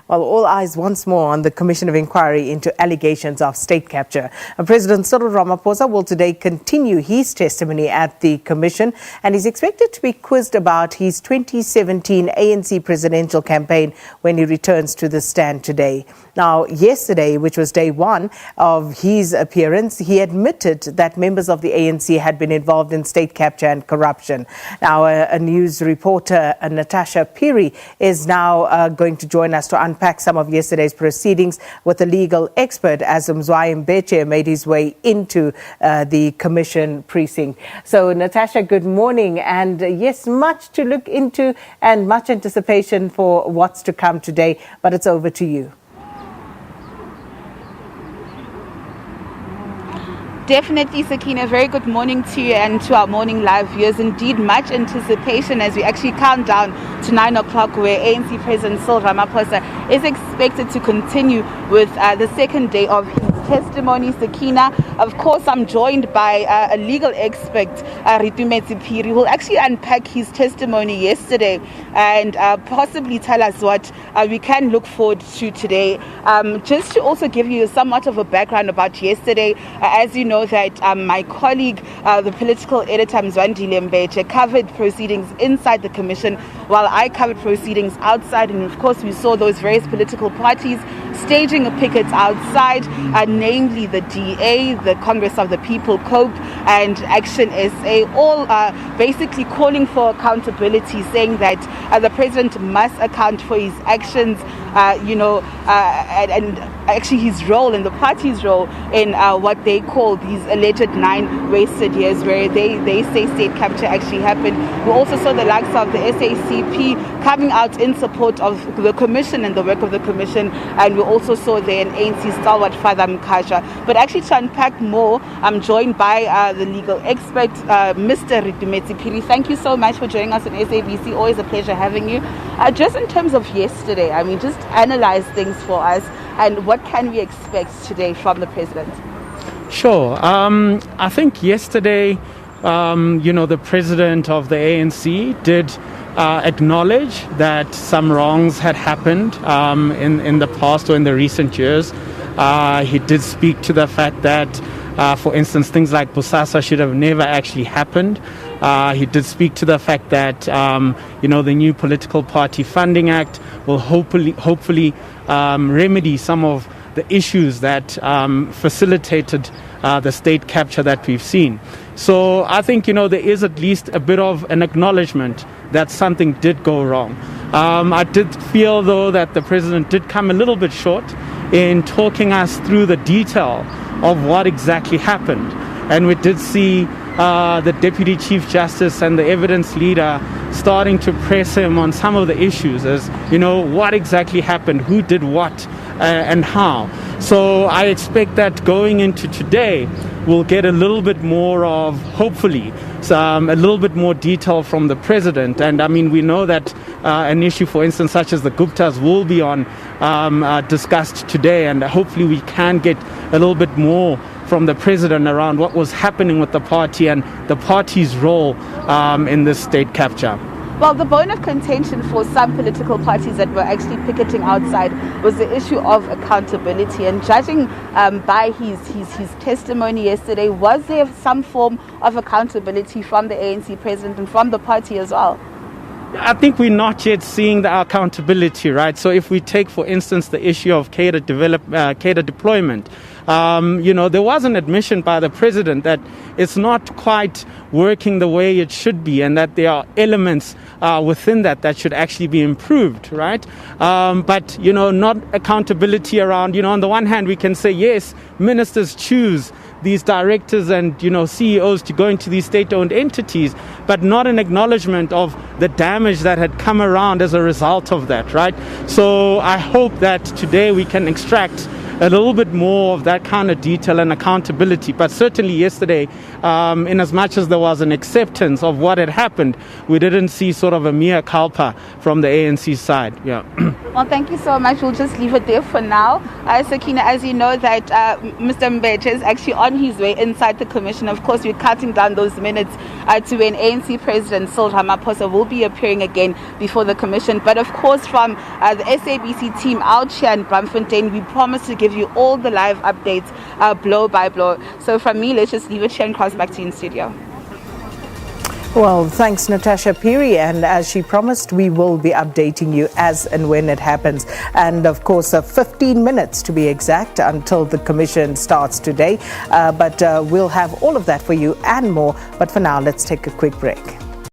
Well, all eyes once more on the Commission of Inquiry into allegations of state capture. President Cyril Ramaphosa will today continue his testimony at the Commission and is expected to be quizzed about his 2017 ANC Presidential Campaign when he returns to the stand today. Now, yesterday, which was day one of his appearance, he admitted that members of the ANC had been involved in state capture and corruption. Now, a news reporter, Natasha, is now going to join us to unpack some of yesterday's proceedings with a legal expert as Mzwayi Mbeche made his way into the Commission precinct. So, Natasha, good morning. And yes, much to look into and much anticipation for what's to come today. But it's over to you. Definitely, Sakina. Very good morning to you and to our morning live viewers. Indeed, much anticipation as we actually count down to 9 o'clock, where ANC President Cyril Ramaphosa is expected to continue with the second day of his testimony. Sakina, of course, I'm joined by a legal expert, Reitumetse Phiri, who will actually unpack his testimony yesterday and possibly tell us what we can look forward to today. Just to also give you somewhat of a background about yesterday, as you know that my colleague, the political editor Mzwayi Mbeche, covered proceedings inside the Commission while I covered proceedings outside, and of course we saw those various political parties staging a picket outside, namely the DA, the Congress of the People, COPE, and Action SA, all basically calling for accountability, saying that the president must account for his actions, and actually his role and the party's role in what they call these alleged 9 wasted years where they say state capture actually happened. We also saw the likes of the SACP coming out in support of the Commission and the work of the Commission, and we also saw there an ANC stalwart, Father Mkasha. But actually, to unpack more, I'm joined by the legal expert, Mr. Reitumetse Phiri. Thank you so much for joining us on SABC. Always a pleasure having you. Just in terms of yesterday, I mean, just analyze things for us, and what can we expect today from the president? Sure. I think yesterday, the president of the ANC did acknowledge that some wrongs had happened in the past or in the recent years. He did speak to the fact that, for instance, things like Bosasa should have never actually happened. He did speak to the fact that, the new Political Party Funding Act will hopefully remedy some of the issues that facilitated the state capture that we've seen. So I think, there is at least a bit of an acknowledgement that something did go wrong. I did feel, though, that the president did come a little bit short in talking us through the detail of what exactly happened. And we did see the Deputy Chief Justice and the evidence leader starting to press him on some of the issues as, what exactly happened, who did what, and how. So I expect that going into today, we'll get a little bit more of, hopefully, a little bit more detail from the president. And I mean, we know that an issue, for instance, such as the Guptas will be discussed today, and hopefully we can get a little bit more from the president around what was happening with the party and the party's role in this state capture. Well, the bone of contention for some political parties that were actually picketing outside was the issue of accountability. And judging by his testimony yesterday, was there some form of accountability from the ANC president and from the party as well? I think we're not yet seeing the accountability, right? So if we take, for instance, the issue of cadre deployment, there was an admission by the president that it's not quite working the way it should be, and that there are elements within that should actually be improved, right? But, not accountability around, on the one hand, we can say, yes, ministers choose these directors and, CEOs to go into these state-owned entities, but not an acknowledgement of the damage that had come around as a result of that, right? So I hope that today we can extract a little bit more of that kind of detail and accountability. But certainly yesterday, in as much as there was an acceptance of what had happened, we didn't see sort of a mea culpa from the ANC side. Yeah. Well, thank you so much. We'll just leave it there for now. Sakina, as you know that Mr. Mbete is actually on his way inside the commission. Of course, we're cutting down those minutes to when ANC President Cyril Ramaphosa will be appearing again before the commission. But of course, from the SABC team out here in Braamfontein, we promise to give you all the live updates blow by blow. So from me, let's just leave it here and cross back to you in studio. Well, thanks, Natasha Phiri. And as she promised, we will be updating you as and when it happens. And of course, 15 minutes to be exact until the commission starts today. But we'll have all of that for you and more. But for now, let's take a quick break.